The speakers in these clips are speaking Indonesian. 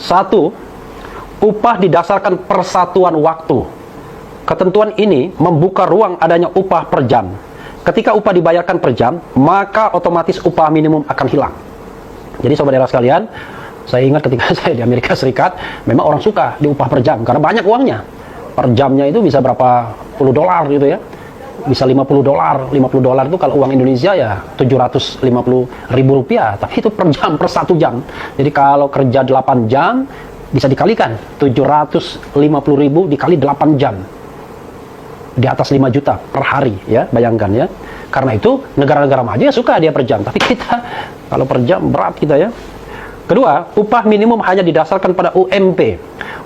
Satu, upah didasarkan persatuan waktu. Ketentuan ini membuka ruang adanya upah per jam. Ketika upah dibayarkan per jam, maka otomatis upah minimum akan hilang. Jadi saudara sekalian, saya ingat ketika saya di Amerika Serikat, memang orang suka di upah per jam, karena banyak uangnya. Per jamnya itu bisa berapa puluh dolar gitu ya. Bisa 50 dolar. 50 dolar itu kalau uang Indonesia ya 750 ribu rupiah. Tapi itu per jam, per 1 jam. Jadi kalau kerja 8 jam, bisa dikalikan. 750 ribu dikali 8 jam. Di atas 5 juta per hari ya, bayangkan ya. Karena itu negara-negara maju ya suka dia per jam, tapi kita kalau per jam berat kita ya. Kedua, upah minimum hanya didasarkan pada UMP.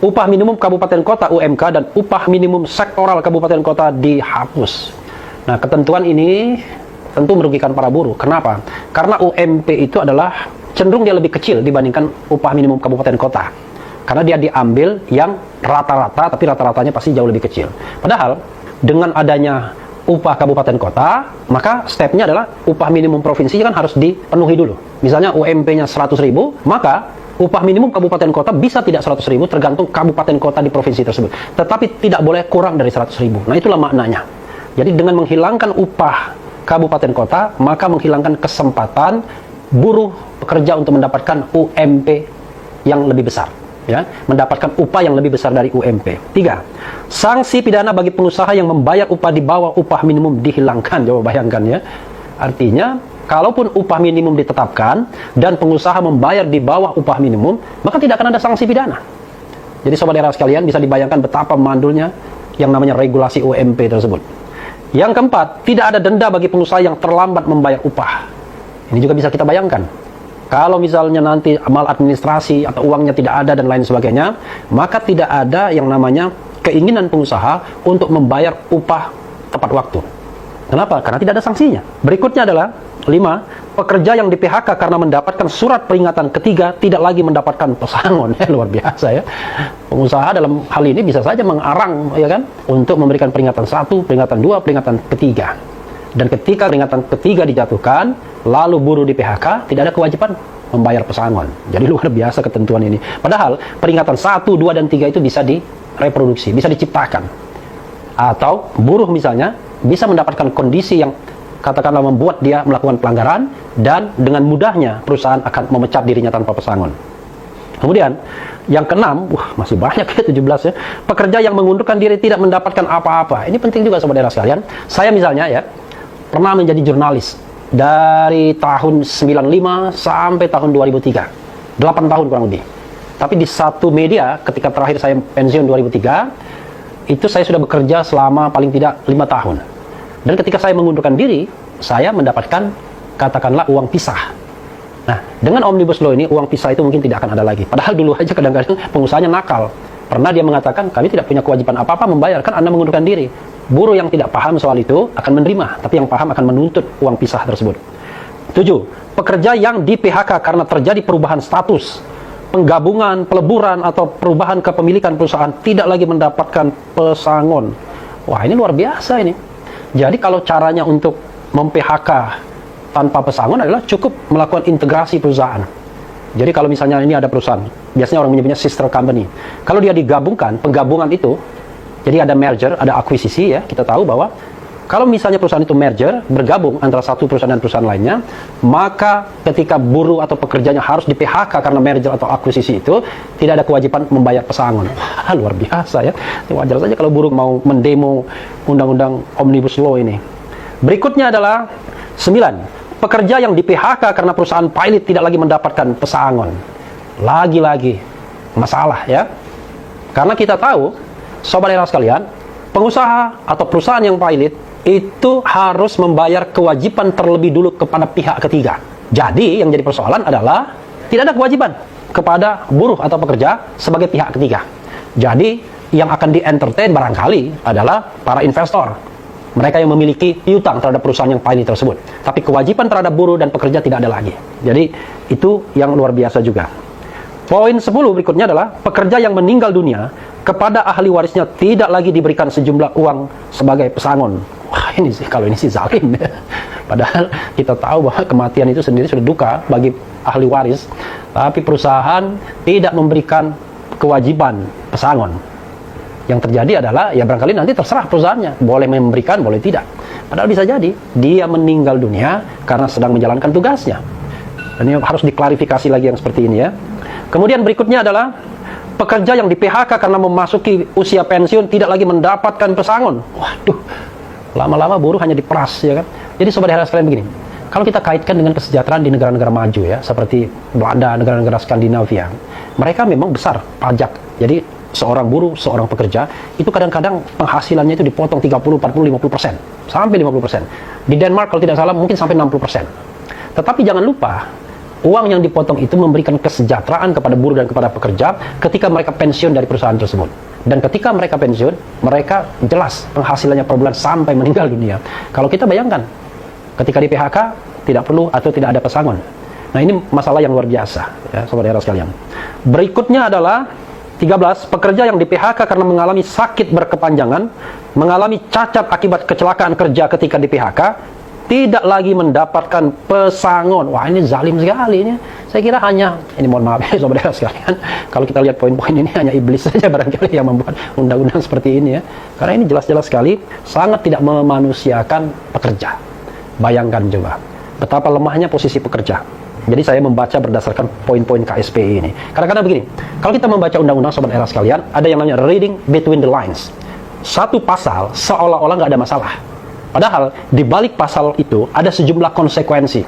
Upah minimum kabupaten kota UMK dan upah minimum sektoral kabupaten kota dihapus. Nah, ketentuan ini tentu merugikan para buruh. Kenapa? Karena UMP itu adalah cenderung dia lebih kecil dibandingkan upah minimum kabupaten kota. Karena dia diambil yang rata-rata, tapi rata-ratanya pasti jauh lebih kecil. Padahal dengan adanya upah kabupaten kota, maka stepnya adalah upah minimum provinsi kan harus dipenuhi dulu. Misalnya UMP-nya 100 ribu, maka upah minimum kabupaten kota bisa tidak 100 ribu, tergantung kabupaten kota di provinsi tersebut. Tetapi tidak boleh kurang dari 100 ribu. Nah, itulah maknanya. Jadi dengan menghilangkan upah kabupaten kota, maka menghilangkan kesempatan buruh pekerja untuk mendapatkan UMP yang lebih besar. Ya, mendapatkan upah yang lebih besar dari UMP. 3. Sanksi pidana bagi pengusaha yang membayar upah di bawah upah minimum dihilangkan. Coba bayangkan ya. Artinya, kalaupun upah minimum ditetapkan dan pengusaha membayar di bawah upah minimum, maka tidak akan ada sanksi pidana. Jadi saudara sekalian, bisa dibayangkan betapa mandulnya yang namanya regulasi UMP tersebut. Yang keempat, tidak ada denda bagi pengusaha yang terlambat membayar upah. Ini juga bisa kita bayangkan. Kalau misalnya nanti maladministrasi atau uangnya tidak ada dan lain sebagainya, maka tidak ada yang namanya keinginan pengusaha untuk membayar upah tepat waktu. Kenapa? Karena tidak ada sanksinya. Berikutnya adalah 5. Pekerja yang di PHK karena mendapatkan surat peringatan ketiga tidak lagi mendapatkan pesangon. Luar biasa ya. Pengusaha dalam hal ini bisa saja mengarang ya kan, untuk memberikan peringatan 1, peringatan 2, peringatan ketiga. Dan ketika peringatan ketiga dijatuhkan, lalu buruh di PHK, tidak ada kewajiban membayar pesangon. Jadi luar biasa ketentuan ini. Padahal peringatan 1, 2, dan 3 itu bisa direproduksi, bisa diciptakan. Atau buruh misalnya bisa mendapatkan kondisi yang katakanlah membuat dia melakukan pelanggaran, dan dengan mudahnya perusahaan akan memecat dirinya tanpa pesangon. Kemudian yang keenam, masih banyak ya 17 ya. Pekerja yang mengundurkan diri tidak mendapatkan apa-apa. Ini penting juga saudara sekalian. Saya misalnya ya pernah menjadi jurnalis dari tahun 95 sampai tahun 2003. 8 tahun kurang lebih. Tapi di satu media ketika terakhir saya pensiun 2003, itu saya sudah bekerja selama paling tidak 5 tahun. Dan ketika saya mengundurkan diri, saya mendapatkan katakanlah uang pisah. Nah, dengan Omnibus Law ini, uang pisah itu mungkin tidak akan ada lagi. Padahal dulu aja kadang-kadang pengusahanya nakal. Pernah dia mengatakan, kami tidak punya kewajiban apa-apa membayar, kan Anda mengundurkan diri. Buruh yang tidak paham soal itu akan menerima, tapi yang paham akan menuntut uang pisah tersebut. 7. Pekerja yang di PHK karena terjadi perubahan status, penggabungan, peleburan, atau perubahan kepemilikan perusahaan tidak lagi mendapatkan pesangon. Wah, ini luar biasa ini. Jadi kalau caranya untuk mem-PHK tanpa pesangon adalah cukup melakukan integrasi perusahaan. Jadi kalau misalnya ini ada perusahaan, biasanya orang menyebutnya sister company. Kalau dia digabungkan, penggabungan itu, jadi ada merger, ada akuisisi ya, kita tahu bahwa kalau misalnya perusahaan itu merger, bergabung antara satu perusahaan dan perusahaan lainnya, maka ketika buruh atau pekerjanya harus di PHK karena merger atau akuisisi itu, tidak ada kewajiban membayar pesangon. Luar biasa ya. Wajar saja kalau buruh mau mendemo undang-undang Omnibus Law ini. Berikutnya adalah 9. Pekerja yang di PHK karena perusahaan pilot tidak lagi mendapatkan pesangon. Lagi-lagi masalah ya. Karena kita tahu, saudara sekalian, pengusaha atau perusahaan yang pilot itu harus membayar kewajiban terlebih dulu kepada pihak ketiga. Jadi yang jadi persoalan adalah tidak ada kewajiban kepada buruh atau pekerja sebagai pihak ketiga. Jadi yang akan di-entertain barangkali adalah para investor. Mereka yang memiliki piutang terhadap perusahaan yang pilot tersebut. Tapi kewajiban terhadap buruh dan pekerja tidak ada lagi. Jadi itu yang luar biasa juga. Poin 10 berikutnya adalah pekerja yang meninggal dunia kepada ahli warisnya tidak lagi diberikan sejumlah uang sebagai pesangon. Wah, ini sih, kalau ini sih zalim ya. Padahal kita tahu bahwa kematian itu sendiri sudah duka bagi ahli waris, tapi perusahaan tidak memberikan kewajiban pesangon. Yang terjadi adalah, ya barangkali nanti terserah perusahaannya, boleh memberikan, boleh tidak. Padahal bisa jadi dia meninggal dunia karena sedang menjalankan tugasnya. Dan ini harus diklarifikasi lagi yang seperti ini ya. Kemudian berikutnya adalah pekerja yang di PHK karena memasuki usia pensiun tidak lagi mendapatkan pesangon. Waduh, lama-lama buruh hanya diperas ya kan. Jadi sobat daerah sekalian begini, kalau kita kaitkan dengan kesejahteraan di negara-negara maju ya, seperti Belanda, negara-negara Skandinavia, mereka memang besar pajak. Jadi seorang buruh, seorang pekerja, itu kadang-kadang penghasilannya itu dipotong 30, 40, 50%, sampai 50%. Di Denmark kalau tidak salah mungkin sampai 60%. Tetapi jangan lupa, uang yang dipotong itu memberikan kesejahteraan kepada buruh dan kepada pekerja ketika mereka pensiun dari perusahaan tersebut. Dan ketika mereka pensiun, mereka jelas penghasilannya per bulan sampai meninggal dunia. Kalau kita bayangkan, ketika di PHK, tidak perlu atau tidak ada pesangon. Nah ini masalah yang luar biasa, ya, sobat daerah sekalian. Berikutnya adalah 13, pekerja yang di PHK karena mengalami sakit berkepanjangan, mengalami cacat akibat kecelakaan kerja ketika di PHK, tidak lagi mendapatkan pesangon. Wah ini zalim sekali ini. Saya kira hanya, ini mohon maaf ya sobat daerah sekalian, kalau kita lihat poin-poin ini hanya iblis saja barangkali yang membuat undang-undang seperti ini ya. Karena ini jelas-jelas sekali sangat tidak memanusiakan pekerja. Bayangkan coba betapa lemahnya posisi pekerja. Jadi saya membaca berdasarkan poin-poin KSPI ini. Kadang-kadang begini, kalau kita membaca undang-undang sobat daerah sekalian, ada yang namanya reading between the lines. Satu pasal seolah-olah nggak ada masalah. Padahal di balik pasal itu ada sejumlah konsekuensi.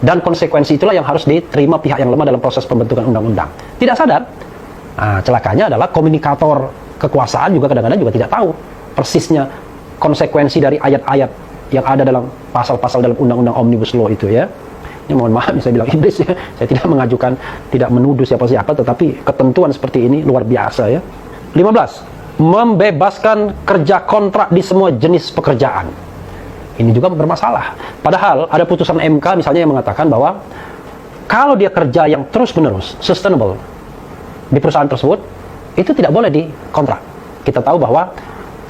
Dan konsekuensi itulah yang harus diterima pihak yang lemah dalam proses pembentukan undang-undang. Tidak sadar, celakanya adalah komunikator kekuasaan juga kadang-kadang juga tidak tahu persisnya konsekuensi dari ayat-ayat yang ada dalam pasal-pasal dalam undang-undang Omnibus Law itu ya. Ini mohon maaf, saya bilang iblis ya. Saya tidak mengajukan, tidak menuduh siapa-siapa, tetapi ketentuan seperti ini luar biasa ya. 15. Membebaskan kerja kontrak di semua jenis pekerjaan. Ini juga bermasalah. Padahal ada putusan MK misalnya yang mengatakan bahwa kalau dia kerja yang terus-menerus, sustainable di perusahaan tersebut, itu tidak boleh dikontrak. Kita tahu bahwa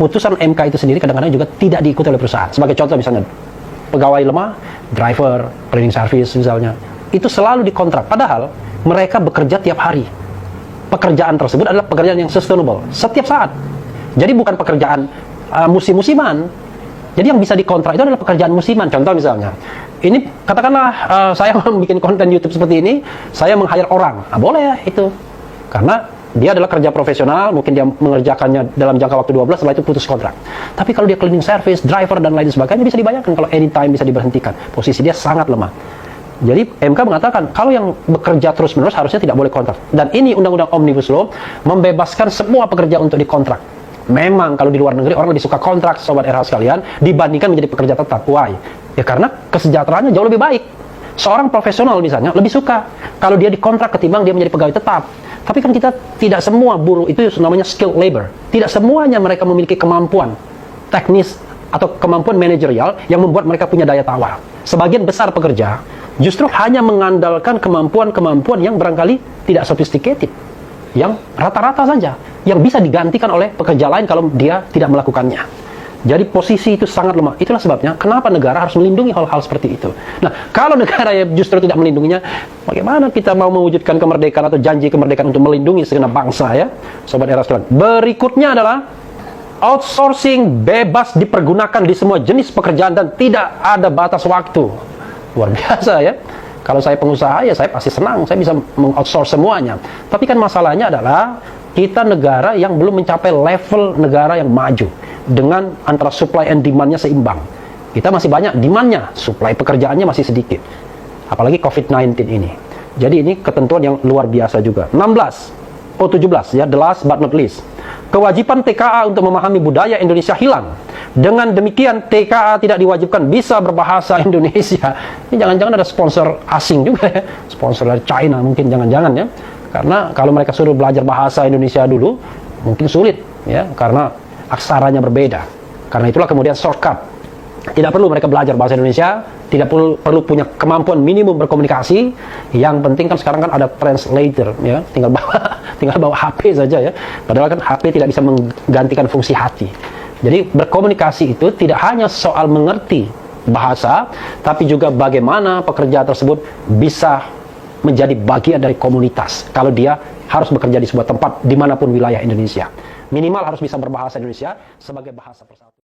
putusan MK itu sendiri kadang-kadang juga tidak diikuti oleh perusahaan. Sebagai contoh misalnya, pegawai lemah, driver, cleaning service misalnya, itu selalu dikontrak. Padahal mereka bekerja tiap hari. Pekerjaan tersebut adalah pekerjaan yang sustainable, setiap saat. Jadi bukan pekerjaan musim-musiman. Jadi yang bisa dikontrak itu adalah pekerjaan musiman. Contoh misalnya, ini katakanlah saya membuat konten YouTube seperti ini, saya meng-hire orang. Boleh ya itu. Karena dia adalah kerja profesional, mungkin dia mengerjakannya dalam jangka waktu 12, setelah itu putus kontrak. Tapi kalau dia cleaning service, driver, dan lain sebagainya, bisa dibayangkan kalau anytime bisa diberhentikan. Posisi dia sangat lemah. Jadi MK mengatakan, kalau yang bekerja terus-menerus harusnya tidak boleh kontrak. Dan ini Undang-Undang Omnibus Law membebaskan semua pekerja untuk dikontrak. Memang kalau di luar negeri orang lebih suka kontrak, sobat RH sekalian, dibandingkan menjadi pekerja tetap. Why? Ya karena kesejahteraannya jauh lebih baik. Seorang profesional misalnya lebih suka kalau dia dikontrak ketimbang dia menjadi pegawai tetap. Tapi kan kita tidak semua buruh itu namanya skilled labor. Tidak semuanya mereka memiliki kemampuan teknis atau kemampuan manajerial yang membuat mereka punya daya tawar. Sebagian besar pekerja justru hanya mengandalkan kemampuan-kemampuan yang barangkali tidak sophisticated, yang rata-rata saja, yang bisa digantikan oleh pekerja lain kalau dia tidak melakukannya. Jadi posisi itu sangat lemah. Itulah sebabnya kenapa negara harus melindungi hal-hal seperti itu. Nah, kalau negara justru tidak melindunginya, bagaimana kita mau mewujudkan kemerdekaan atau janji kemerdekaan untuk melindungi segenap bangsa ya, sobat era sekalian. Berikutnya adalah outsourcing bebas dipergunakan di semua jenis pekerjaan dan tidak ada batas waktu. Luar biasa ya. Kalau saya pengusaha ya saya pasti senang, saya bisa meng-outsource semuanya. Tapi kan masalahnya adalah kita negara yang belum mencapai level negara yang maju dengan antara supply and demand-nya seimbang. Kita masih banyak demand-nya, supply pekerjaannya masih sedikit. Apalagi COVID-19 ini. Jadi ini ketentuan yang luar biasa juga. 17 ya, the last but not least. Kewajiban TKA untuk memahami budaya Indonesia hilang. Dengan demikian TKA tidak diwajibkan bisa berbahasa Indonesia. Ini jangan-jangan ada sponsor asing juga ya. Sponsor dari China mungkin jangan-jangan ya. Karena kalau mereka suruh belajar bahasa Indonesia dulu, mungkin sulit ya, karena aksaranya berbeda. Karena itulah kemudian shortcut. Tidak perlu mereka belajar bahasa Indonesia, tidak perlu punya kemampuan minimum berkomunikasi. Yang penting kan sekarang kan ada translator ya, tinggal bawa HP saja ya. Padahal kan HP tidak bisa menggantikan fungsi hati. Jadi berkomunikasi itu tidak hanya soal mengerti bahasa, tapi juga bagaimana pekerja tersebut bisa menjadi bagian dari komunitas kalau dia harus bekerja di sebuah tempat dimanapun wilayah Indonesia. Minimal harus bisa berbahasa Indonesia sebagai bahasa persatuan.